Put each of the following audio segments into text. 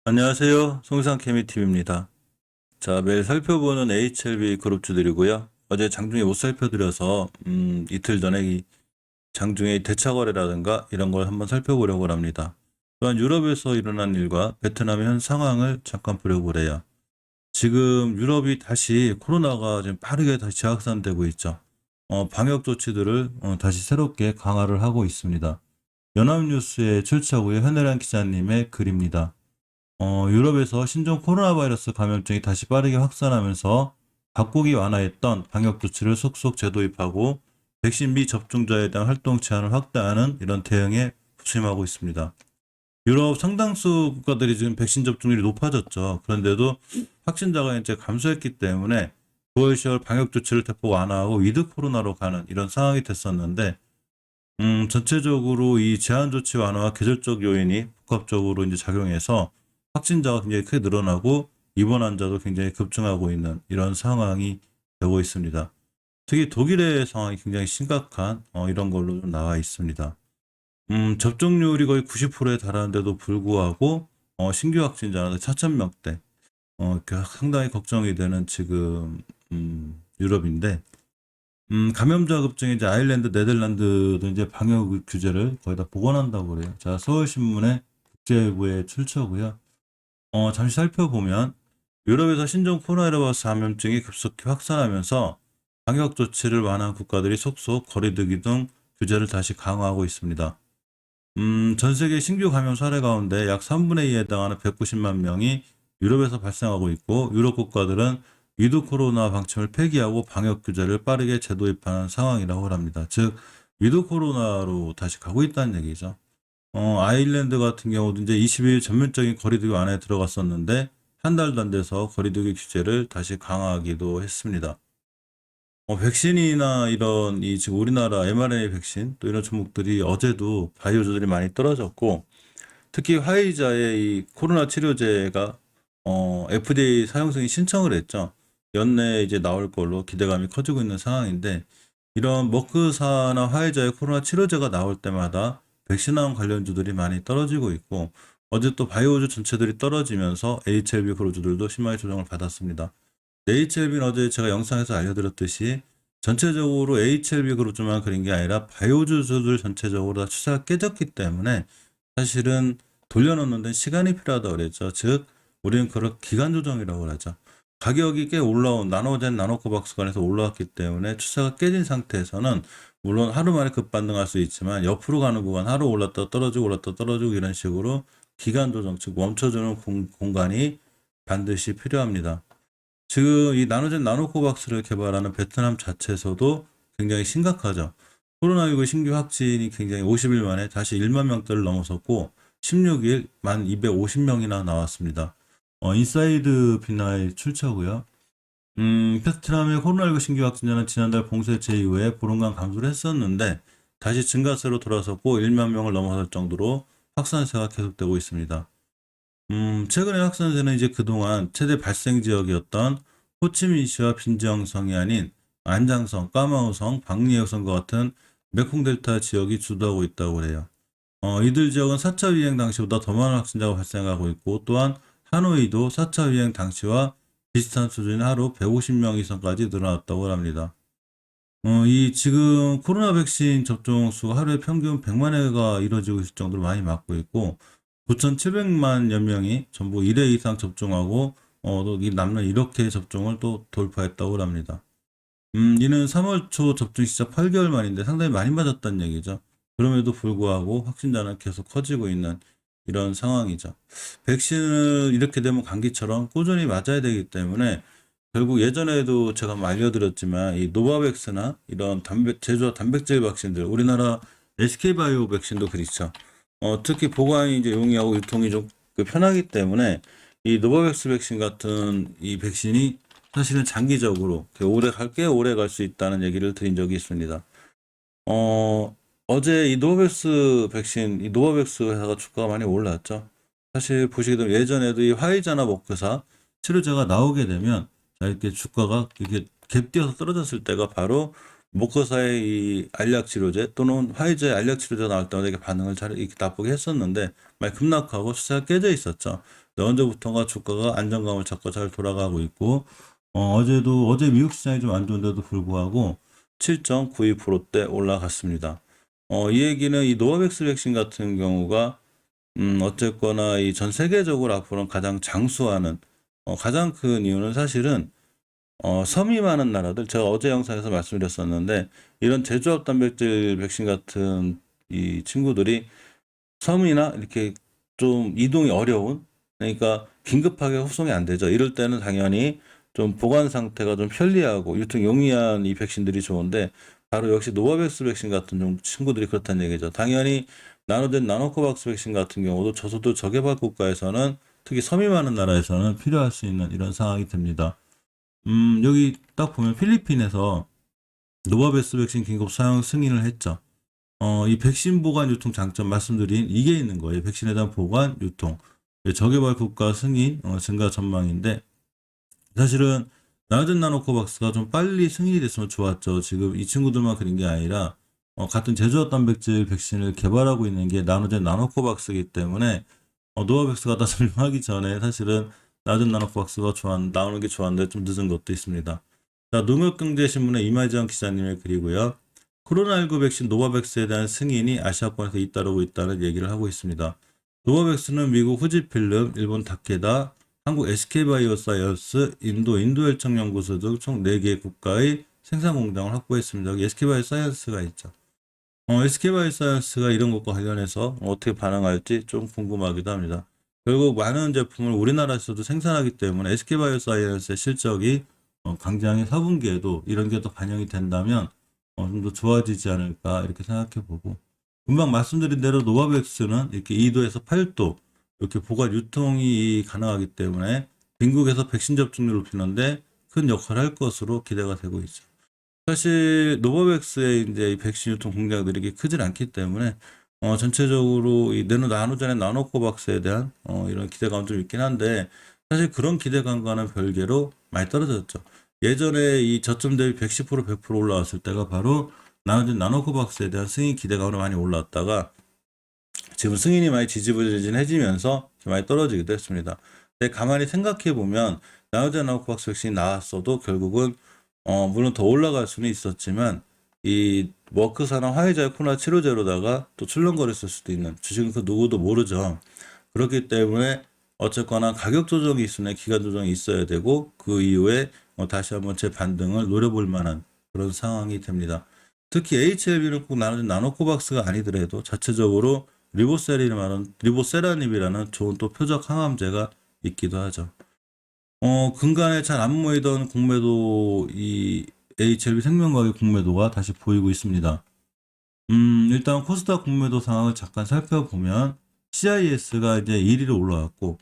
안녕하세요. 송상 케미TV입니다. 자, 매일 살펴보는 HLB 그룹주들이고요. 어제 장중에 못 살펴드려서 이틀 전에 이 장중에 대차 거래라든가 이런 걸 한번 살펴보려고 합니다. 또한 유럽에서 일어난 일과 베트남의 현 상황을 잠깐 보려고 그래요. 지금 유럽이 다시 코로나가 지금 빠르게 다시 재확산되고 있죠. 방역 조치들을 다시 새롭게 강화를 하고 있습니다. 연합뉴스에 출처고요. 현혜란 기자님의 글입니다. 유럽에서 신종 코로나 바이러스 감염증이 다시 빠르게 확산하면서 각국이 완화했던 방역 조치를 속속 재도입하고 백신 미접종자에 대한 활동 제한을 확대하는 이런 대응에 부심하고 있습니다. 유럽 상당수 국가들이 지금 백신 접종률이 높아졌죠. 그런데도 확진자가 이제 감소했기 때문에 9월, 10월 방역 조치를 대폭 완화하고 위드 코로나로 가는 이런 상황이 됐었는데, 전체적으로 이 제한 조치 완화와 계절적 요인이 복합적으로 이제 작용해서 확진자가 굉장히 크게 늘어나고 입원 환자도 굉장히 급증하고 있는 이런 상황이 되고 있습니다. 특히 독일의 상황이 굉장히 심각한 이런 걸로 좀 나와 있습니다. 접종률이 거의 90%에 달하는데도 불구하고 신규 확진자는 4,000명대, 상당히 걱정이 되는 지금 유럽인데, 감염자 급증이 이제 아일랜드, 네덜란드도 이제 방역 규제를 거의 다 복원한다고 그래요. 자, 서울신문의 국제부의 출처고요. 잠시 살펴보면 유럽에서 신종 코로나19 감염증이 급속히 확산하면서 방역 조치를 완화한 국가들이 속속 거리두기 등 규제를 다시 강화하고 있습니다. 전 세계 신규 감염 사례 가운데 약 3분의 2에 해당하는 190만 명이 유럽에서 발생하고 있고, 유럽 국가들은 위드 코로나 방침을 폐기하고 방역 규제를 빠르게 재도입하는 상황이라고 합니다. 즉, 위드 코로나로 다시 가고 있다는 얘기죠. 아일랜드 같은 경우도 이제 20일 전면적인 거리두기 안에 들어갔었는데 한 달도 안 돼서 거리두기 규제를 다시 강화하기도 했습니다. 백신이나 이런 이 지금 우리나라 mRNA 백신 또 이런 종목들이 어제도 바이오주들이 많이 떨어졌고, 특히 화이자의 이 코로나 치료제가 FDA 사용승인 신청을 했죠. 연내에 이제 나올 걸로 기대감이 커지고 있는 상황인데, 이런 머크사나 화이자의 코로나 치료제가 나올 때마다 백신암 관련주들이 많이 떨어지고 있고, 어제 또 바이오주 전체들이 떨어지면서 HLB 그룹주들도 심하게 조정을 받았습니다. HLB는 어제 제가 영상에서 알려드렸듯이 전체적으로 HLB 그룹주만 그린 게 아니라 바이오주들 전체적으로 다 추세가 깨졌기 때문에 사실은 돌려놓는 데 시간이 필요하다고 그랬죠. 즉, 우리는 그걸 기간 조정이라고 하죠. 가격이 꽤 올라온 나노젠 나노코박스 간에서 올라왔기 때문에 추세가 깨진 상태에서는 물론 하루 만에 급반등할 수 있지만 옆으로 가는 구간 하루 올랐다 떨어지고 올랐다 떨어지고 이런 식으로 기간 조정, 즉 멈춰주는 공간이 반드시 필요합니다. 지금 이 나노젠 나노코박스를 개발하는 베트남 자체에서도 굉장히 심각하죠. 코로나19 신규 확진이 굉장히 50일 만에 다시 1만 명대를 넘어섰고 16일 1,250명이나 나왔습니다. 인사이드 비나의 출처고요. 베트남의 코로나19 신규 확진자는 지난달 봉쇄체 이후에 보름간 감소를 했었는데 다시 증가세로 돌아섰고 1만 명을 넘어설 정도로 확산세가 계속되고 있습니다. 최근의 확산세는 이제 그동안 최대 발생 지역이었던 호치민시와 빈정성이 아닌 안장성, 까마우성, 박리해성과 같은 메콩델타 지역이 주도하고 있다고 해요. 이들 지역은 4차 유행 당시보다 더 많은 확진자가 발생하고 있고, 또한 하노이도 4차 유행 당시와 비슷한 수준인 하루 150명 이상까지 늘어났다고 합니다. 이 지금 코로나 백신 접종 수가 하루에 평균 100만 회가 이루어지고 있을 정도로 많이 맞고 있고, 9,700만여 명이 전부 1회 이상 접종하고, 또 이 남는 이렇게 접종을 또 돌파했다고 합니다. 이는 3월 초 접종 시작 8개월 만인데 상당히 많이 맞았다는 얘기죠. 그럼에도 불구하고 확진자는 계속 커지고 있는 이런 상황이죠. 백신을 이렇게 되면 감기처럼 꾸준히 맞아야 되기 때문에 결국 예전에도 제가 한번 알려드렸지만 이 노바백스나 이런 제조와 단백질 백신들, 우리나라 SK바이오 백신도 그렇죠. 특히 보관이 이제 용이하고 유통이 좀 편하기 때문에 이 노바백스 백신 같은 이 백신이 사실은 장기적으로 꽤 오래 갈 수 있다는 얘기를 드린 적이 있습니다. 어제 이 노바백스 백신, 이 노바백스 회사가 주가가 많이 올랐죠. 사실 보시게 되면 예전에도 이 화이자나 머크사 치료제가 나오게 되면 이렇게 주가가 이렇게 갭 뛰어서 떨어졌을 때가 바로 모커사의 이 알약 치료제 또는 화이자의 알약 치료제 나올 때마다 이게 반응을 잘 이렇게 나쁘게 했었는데 많이 급락하고 시세가 깨져 있었죠. 근데 언제부턴가 주가가 안정감을 찾고 잘 돌아가고 있고 어제 미국 시장이 좀 안 좋은데도 불구하고 7.92%대 올라갔습니다. 이 얘기는 이 노바백스 백신 같은 경우가 어쨌거나 이 전 세계적으로 앞으로는 가장 장수하는 가장 큰 이유는 사실은 섬이 많은 나라들, 제가 어제 영상에서 말씀드렸었는데, 이런 제조합 단백질 백신 같은 이 친구들이 섬이나 이렇게 좀 이동이 어려운, 그러니까 긴급하게 후송이 안 되죠. 이럴 때는 당연히 좀 보관 상태가 좀 편리하고 유통 용이한 이 백신들이 좋은데, 바로 역시 노바백스 백신 같은 좀 친구들이 그렇다는 얘기죠. 당연히 나노된 나노코박스 백신 같은 경우도 저소득 저개발 국가에서는 특히 섬이 많은 나라에서는 필요할 수 있는 이런 상황이 됩니다. 여기 딱 보면 필리핀에서 노바백스 백신 긴급 사용 승인을 했죠. 이 백신 보관 유통 장점 말씀드린 이게 있는 거예요. 백신에 대한 보관 유통. 저개발 국가 승인 증가 전망인데 사실은 나노젠 나노코박스가 좀 빨리 승인이 됐으면 좋았죠. 지금 이 친구들만 그런 게 아니라 같은 제조합 단백질 백신을 개발하고 있는 게 나노젠 나노코박스이기 때문에 노바백스가 다 설명하기 전에 사실은 낮은 나노박스가 나오는 게 좋았는데 좀 늦은 것도 있습니다. 자, 농협경제신문의 이마지영 기자님의 글이고요. 코로나19 백신 노바백스에 대한 승인이 아시아권에서 잇따르고 있다는 얘기를 하고 있습니다. 노바백스는 미국 후지필름, 일본 타케다, 한국 SK바이오사이언스, 인도 인도혈청연구소 등 총 4개 국가의 생산 공장을 확보했습니다. 여기 SK바이오사이언스가 있죠. SK바이오사이언스가 이런 것과 관련해서 어떻게 반응할지 좀 궁금하기도 합니다. 결국 많은 제품을 우리나라에서도 생산하기 때문에 SK바이오사이언스의 실적이 당장의 4분기에도 이런 게 더 반영이 된다면 좀 더 좋아지지 않을까 이렇게 생각해 보고, 금방 말씀드린 대로 노바백스는 이렇게 2도에서 8도 이렇게 보관 유통이 가능하기 때문에 미국에서 백신 접종률을 높이는데 큰 역할을 할 것으로 기대가 되고 있죠. 사실 노바백스의 이제 백신 유통 공장들이 이렇게 크질 않기 때문에 전체적으로 이 나노젠의 나노코박스에 대한 이런 기대감 좀 있긴 한데, 사실 그런 기대감과는 별개로 많이 떨어졌죠. 예전에 이 저점 대비 110% 100% 올라왔을 때가 바로 나노젠 나노코박스에 대한 승인 기대감으로 많이 올랐다가 지금 승인이 많이 지지부진해지면서 많이 떨어지기도 했습니다. 근데 가만히 생각해 보면 나노젠 나노코박스 백신이 나왔어도 결국은 물론 더 올라갈 수는 있었지만 이 머크사나 화이자의 코로나 치료제로다가 또 출렁거렸을 수도 있는, 주식은 그 누구도 모르죠. 그렇기 때문에 어쨌거나 가격 조정이 있으면 기간 조정이 있어야 되고 그 이후에 다시 한번 재반등을 노려볼 만한 그런 상황이 됩니다. 특히 HLB는 꼭 나노코박스가 아니더라도 자체적으로 리보세라닙이라는 좋은 또 표적 항암제가 있기도 하죠. 근간에 잘 안 모이던 공매도, 이 HLB 생명과학의 공매도가 다시 보이고 있습니다. 일단 코스닥 공매도 상황을 잠깐 살펴보면 CIS가 이제 1위로 올라왔고,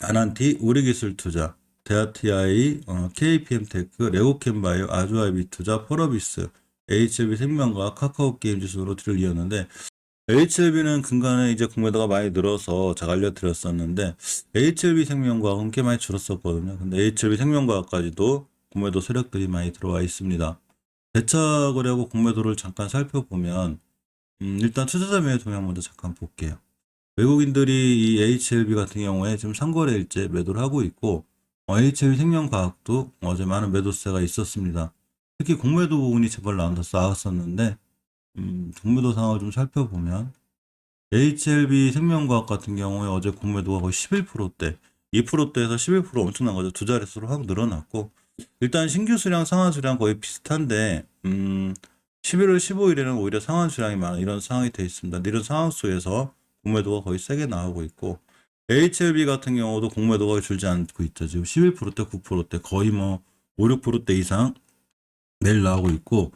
아난티, 우리기술투자, 대아TI, KPM테크, 레고캠바이오, 아주아이비투자, 펄어비스, HLB 생명과학, 카카오게임즈 순으로 뒤를 이었는데, HLB는 근간에 이제 공매도가 많이 늘어서 제가 알려드렸었는데 HLB 생명과학은 꽤 많이 줄었었거든요. 근데 HLB 생명과학까지도 공매도 세력들이 많이 들어와 있습니다. 대차 거래하고 공매도를 잠깐 살펴보면 일단 투자자 매매 동향 먼저 잠깐 볼게요. 외국인들이 이 HLB 같은 경우에 지금 상거래일제 매도를 하고 있고 HLB 생명과학도 어제 많은 매도세가 있었습니다. 특히 공매도 부분이 제발 나왔었는데 공매도 상황을 좀 살펴보면 HLB 생명과학 같은 경우에 어제 공매도가 거의 11%대, 2%대에서 11% 엄청난 거죠. 두 자릿수로 확 늘어났고, 일단 신규 수량, 상한 수량 거의 비슷한데 11월 15일에는 오히려 상한 수량이 많은 이런 상황이 되어 있습니다. 이런 상황 속에서 공매도가 거의 세게 나오고 있고, HLB 같은 경우도 공매도가 줄지 않고 있죠. 지금 11%대, 9%대 거의 뭐 5, 6%대 이상 매일 나오고 있고,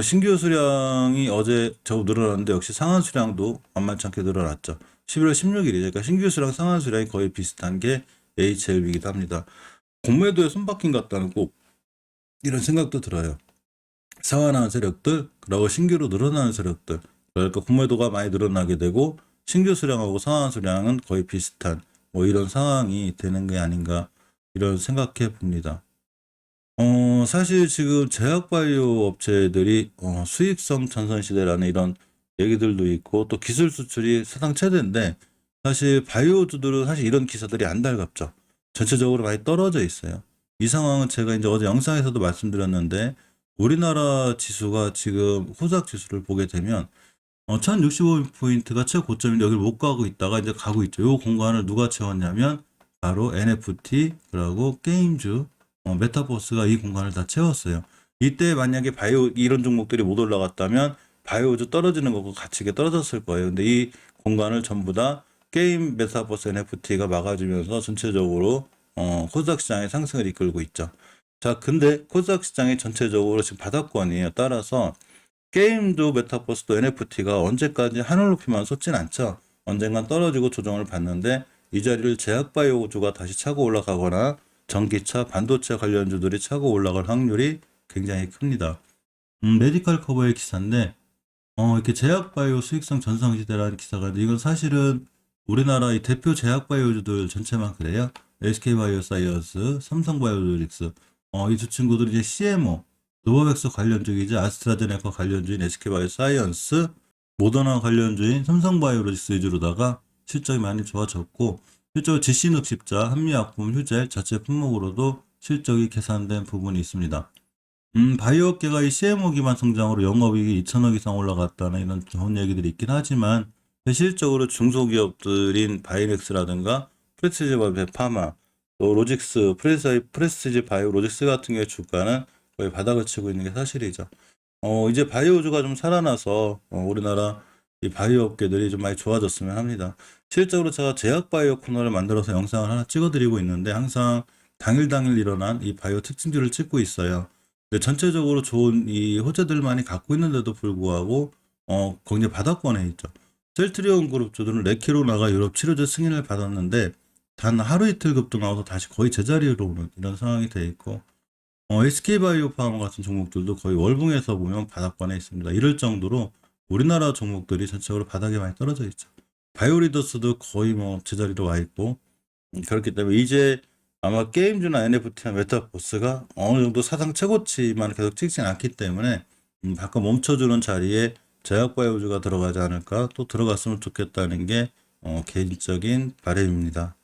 신규 수량이 어제 저거 늘어났는데 역시 상한 수량도 만만치 않게 늘어났죠. 11월 16일이죠. 그러니까 신규 수량, 상한 수량이 거의 비슷한 게 HLB이기도 합니다. 공매도에 손바뀜 같다는 꼭 이런 생각도 들어요. 상한하는 세력들, 그리고 신규로 늘어나는 세력들. 그러니까 공매도가 많이 늘어나게 되고 신규 수량하고 상한 수량은 거의 비슷한 이런 상황이 되는 게 아닌가 이런 생각해 봅니다. 사실 지금 제약바이오 업체들이 수익성 전선시대라는 이런 얘기들도 있고 또 기술 수출이 사상 최대인데 사실 바이오주들은 사실 이런 기사들이 안 달갑죠. 전체적으로 많이 떨어져 있어요. 이 상황은 제가 이제 어제 영상에서도 말씀드렸는데 우리나라 지수가 지금 코스닥 지수를 보게 되면 1065포인트가 최고점인데 여기를 못 가고 있다가 이제 가고 있죠. 이 공간을 누가 채웠냐면 바로 NFT 그리고 게임주 메타버스가 이 공간을 다 채웠어요. 이때 만약에 바이오 이런 종목들이 못 올라갔다면 바이오주 떨어지는 거고 가치가 떨어졌을 거예요. 근데 이 공간을 전부 다 게임 메타버스 NFT가 막아주면서 전체적으로 코스닥 시장의 상승을 이끌고 있죠. 자, 근데 코스닥 시장이 전체적으로 지금 바닥권이에요. 따라서 게임도 메타버스도 NFT가 언제까지 하늘 높이만 솟진 않죠. 언젠간 떨어지고 조정을 받는데 이 자리를 제약바이오주가 다시 차고 올라가거나 전기차, 반도체 관련주들이 차고 올라갈 확률이 굉장히 큽니다. 메디컬 커버의 기사인데 이렇게 제약바이오 수익성 전성시대라는 기사가 있는데 이건 사실은 우리나라 이 대표 제약바이오주들 전체만 그래요. SK바이오사이언스, 삼성바이오로직스 이 두 친구들이 이제 CMO 노바백스 관련주이자 아스트라제네카 관련주인 SK바이오사이언스, 모더나 관련주인 삼성바이오로직스 위주로다가 실적이 많이 좋아졌고 실적으로 GC능십자, 한미약품, 휴젤 자체 품목으로도 실적이 개선된 부분이 있습니다. 바이오업계가 이 CMO 기반 성장으로 영업이익이 2천억 이상 올라갔다는 이런 좋은 얘기들이 있긴 하지만 실질적으로 중소기업들인 바이넥스라든가 프레스티지 파마, 또 로직스, 프레스티지 바이오 로직스 같은 경우의 주가는 거의 바닥을 치고 있는 게 사실이죠. 이제 바이오주가 좀 살아나서 우리나라 이 바이오 업계들이 좀 많이 좋아졌으면 합니다. 실적으로 제가 제약 바이오 코너를 만들어서 영상을 하나 찍어드리고 있는데 항상 당일 일어난 이 바이오 특징주를 찍고 있어요. 근데 전체적으로 좋은 이 호재들만이 갖고 있는데도 불구하고 굉장히 바닥권에 있죠. 셀트리온 그룹주들은 레키로나가 유럽 치료제 승인을 받았는데 단 하루 이틀 급등하고서 다시 거의 제자리로 오는 이런 상황이 돼 있고 SK바이오파마 같은 종목들도 거의 월봉에서 보면 바닥권에 있습니다. 이럴 정도로 우리나라 종목들이 전체적으로 바닥에 많이 떨어져 있죠. 바이오리더스도 거의 뭐 제자리로 와 있고 그렇기 때문에 이제 아마 게임주나 NFT나 메타버스가 어느 정도 사상 최고치만 계속 찍진 않기 때문에 바꿔 멈춰주는 자리에 제약바이오주가 들어가지 않을까 또 들어갔으면 좋겠다는 게 개인적인 바람입니다.